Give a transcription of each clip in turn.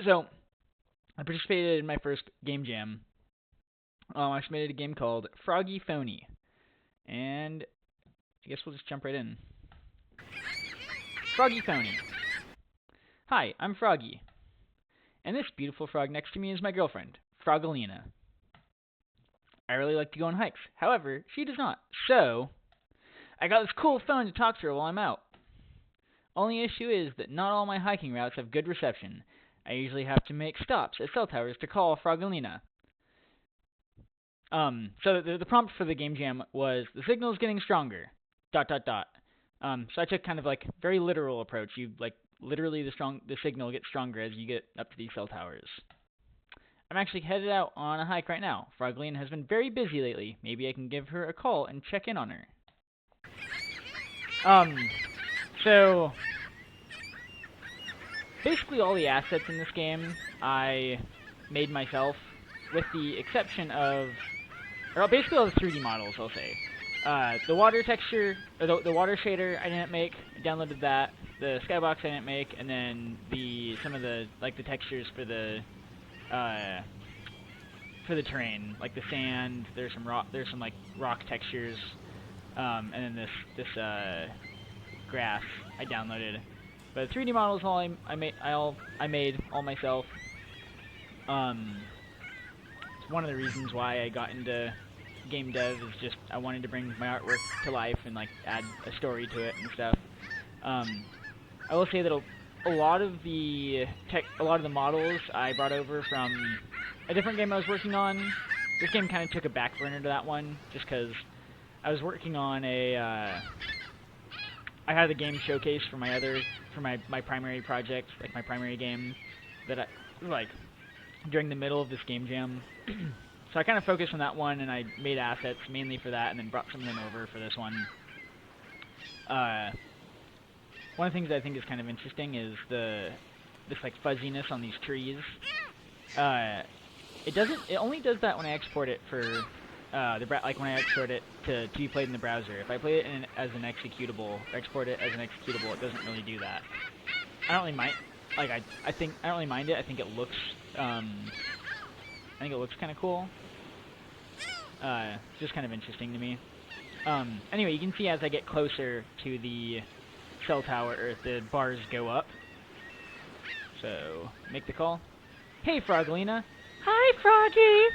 So, I participated in my first game jam. I submitted a game called Froggy Foney. And I guess we'll just jump right in. Froggy Foney. Hi, I'm Froggy. And this beautiful frog next to me is my girlfriend, Frogalina. I really like to go on hikes. However, she does not. So, I got this cool phone to talk to her while I'm out. Only issue is that not all my hiking routes have good reception. I usually have to make stops at cell towers to call Frogalina. So the prompt for the game jam was the signal's getting stronger. Dot dot dot. So I took kind of like very literal approach. You like literally the signal gets stronger as you get up to these cell towers. I'm actually headed out on a hike right now. Frogalina has been very busy lately. Maybe I can give her a call and check in on her. So basically all the assets in this game I made myself, with the exception of, or basically all the 3D models, I'll say. The water texture, or the water shader I didn't make. I downloaded that. The skybox I didn't make, and then some of the the textures for the terrain, like the sand. There's some rock textures, and then this grass I downloaded. But the 3D models all I made all myself. It's one of the reasons why I got into game dev, is just I wanted to bring my artwork to life and like add a story to it and stuff. I will say that a lot of the models I brought over from a different game I was working on. This game kind of took a back burner to that one, just because I was working on I had a game showcase for my primary project, like my primary game, that I during the middle of this game jam. So I kind of focused on that one, and I made assets mainly for that, and then brought some of them over for this one. One of the things that I think is kind of interesting is this fuzziness on these trees. It only does that when I export it for when I export it to be played in the browser. If I play it as an executable, or export it as an executable, it doesn't really do that. I don't really mind. I don't really mind it. I think it looks kind of cool. It's just kind of interesting to me. Anyway, you can see as I get closer to the cell tower, or the bars go up. So, make the call. Hey, Frogalina. Hi, Froggy.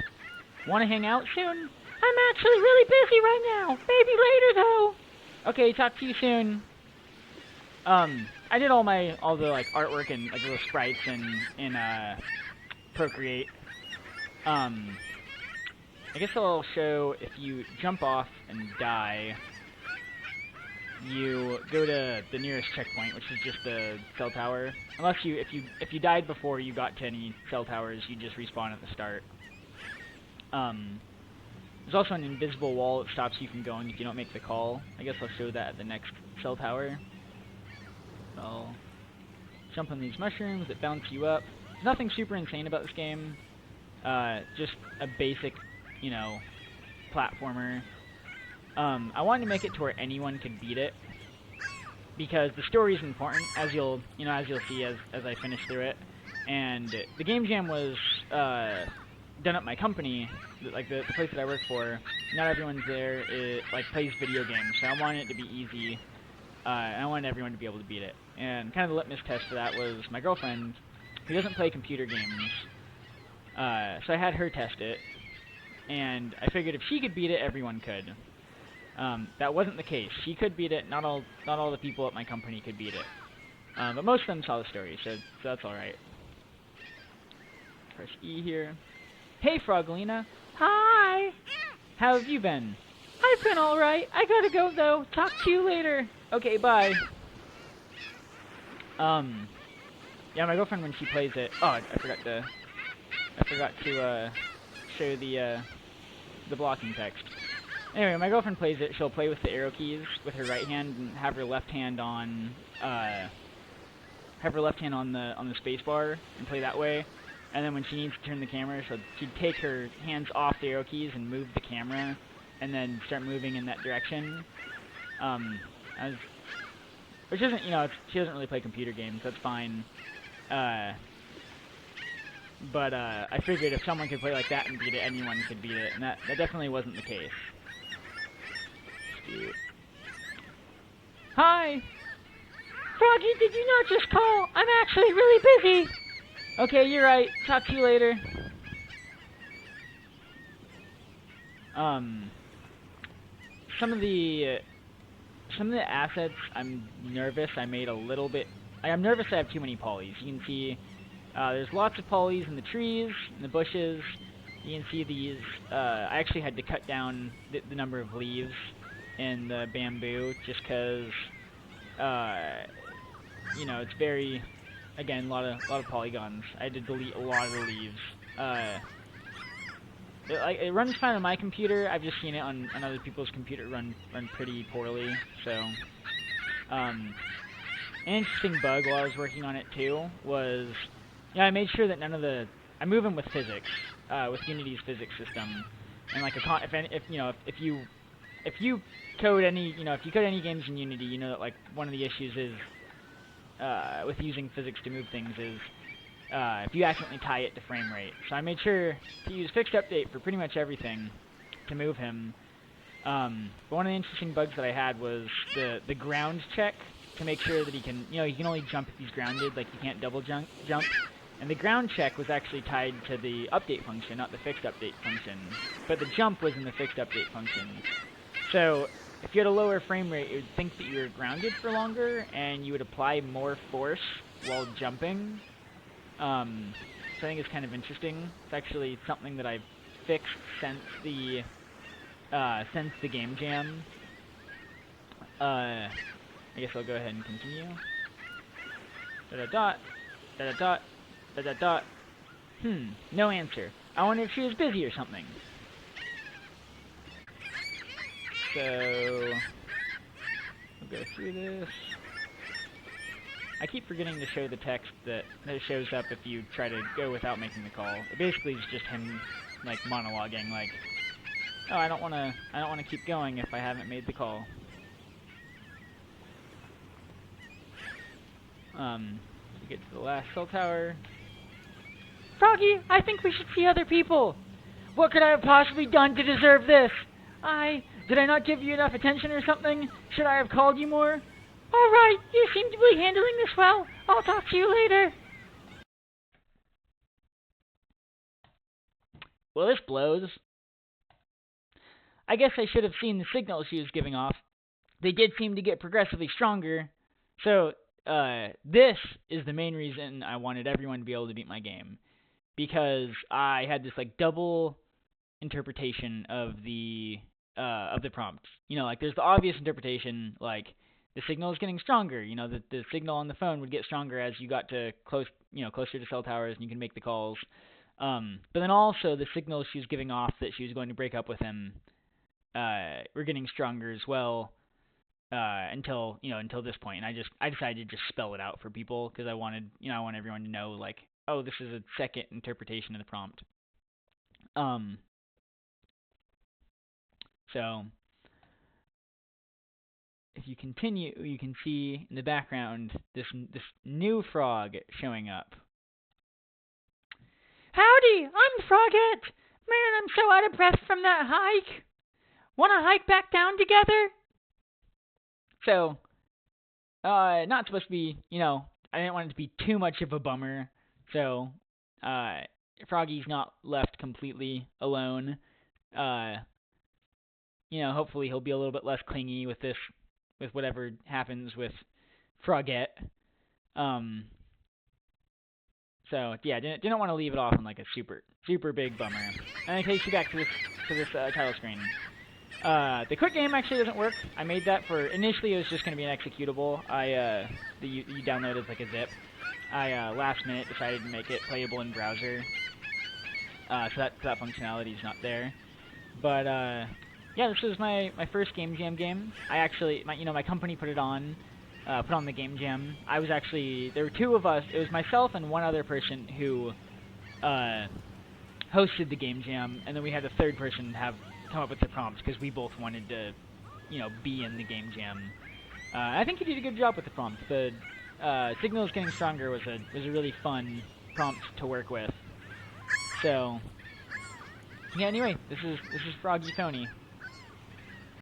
Want to hang out soon? I'm actually really busy right now. Maybe later, though. Okay, talk to you soon. I did all the artwork and little sprites in Procreate. I guess I'll show, if you jump off and die, you go to the nearest checkpoint, which is just the cell tower. Unless if you died before you got to any cell towers, you just respawn at the start. There's also an invisible wall that stops you from going if you don't make the call. I guess I'll show that at the next cell tower. I'll jump on these mushrooms that bounce you up. There's nothing super insane about this game. Just a basic, platformer. I wanted to make it to where anyone could beat it, because the story is important, as you'll see as I finish through it. And the game jam was done at my company, like the place that I work for. Not everyone's there. It plays video games, so I wanted it to be easy. And I wanted everyone to be able to beat it. And kind of the litmus test for that was my girlfriend, who doesn't play computer games. So I had her test it, and I figured if she could beat it, everyone could. That wasn't the case. She could beat it. Not all the people at my company could beat it. But most of them saw the story, so that's all right. Press E here. Hey, Frogalina. Hi. How have you been? I've been all right. I gotta go though. Talk to you later. Okay, bye. Yeah, my girlfriend, when she plays it. Oh, I forgot to show the blocking text. Anyway, when my girlfriend plays it, she'll play with the arrow keys with her right hand and have her left hand on the space bar and play that way. And then when she needs to turn the camera, she'd take her hands off the arrow keys and move the camera, and then start moving in that direction. Which isn't, she doesn't really play computer games. That's fine. But I figured if someone could play like that and beat it, anyone could beat it, and that definitely wasn't the case. Hi! Froggy, did you not just call? I'm actually really busy! Okay, you're right. Talk to you later. Some of the assets, I'm nervous I made a little bit... I'm nervous I have too many polys. You can see there's lots of polys in the trees, in the bushes. You can see these. I actually had to cut down the number of leaves in the bamboo just because, you know, it's very, again, a lot of polygons. I had to delete a lot of the leaves. It runs fine on my computer. I've just seen it on other people's computer run pretty poorly. So, an interesting bug while I was working on it too was, I made sure that none of the I move them with physics, with Unity's physics system, and like if you code any if you code any games in Unity, you know that like one of the issues is with using physics to move things is if you accidentally tie it to frame rate. So I made sure to use fixed update for pretty much everything to move him. But one of the interesting bugs that I had was the ground check to make sure that he can only jump if he's grounded, like you can't double jump. And the ground check was actually tied to the update function, not the fixed update function. But the jump was in the fixed update function. So if you had a lower frame rate, it would think that you were grounded for longer, and you would apply more force while jumping. So I think it's kind of interesting. It's actually something that I've fixed since the game jam. I guess I'll go ahead and continue. Da-da-dot, da-da-dot, da-da-dot. No answer. I wonder if she was busy or something. So, we'll go through this. I keep forgetting to show the text that shows up if you try to go without making the call. It basically is just him, like, monologuing, like, oh, I don't wanna keep going if I haven't made the call. We get to the last cell tower. Froggy, I think we should see other people. What could I have possibly done to deserve this? Did I not give you enough attention or something? Should I have called you more? Alright, you seem to be handling this well. I'll talk to you later. Well, this blows. I guess I should have seen the signals she was giving off. They did seem to get progressively stronger. So, this is the main reason I wanted everyone to be able to beat my game. Because I had this, like, double interpretation of the prompt. You know, like, there's the obvious interpretation, like, the signal is getting stronger. You know, the signal on the phone would get stronger as you got to closer to cell towers and you can make the calls. But then also the signals she was giving off that she was going to break up with him were getting stronger as well. Until this point, and I decided to just spell it out for people because I want everyone to know, like, oh, this is a second interpretation of the prompt. So if you continue, you can see in the background this new frog showing up. Howdy, I'm Frogette. Man, I'm so out of breath from that hike. Wanna hike back down together? So, not supposed to be, I didn't want it to be too much of a bummer. So, Froggy's not left completely alone. Hopefully he'll be a little bit less clingy with whatever happens with Frogette. So yeah, didn't want to leave it off on like a super big bummer. And it takes you back to this title screen. The quick game actually doesn't work. I made that for initially it was just going to be an executable. You download as like a zip. I last minute decided to make it playable in browser. So that functionality is not there. But yeah, this was my first Game Jam game. I actually my company put on the Game Jam. There were two of us. It was myself and one other person who hosted the Game Jam, and then we had a third person come up with the prompts because we both wanted to, be in the Game Jam. I think he did a good job with the prompt. The signals getting stronger was a really fun prompt to work with. So, yeah. Anyway, this is Froggy Foney.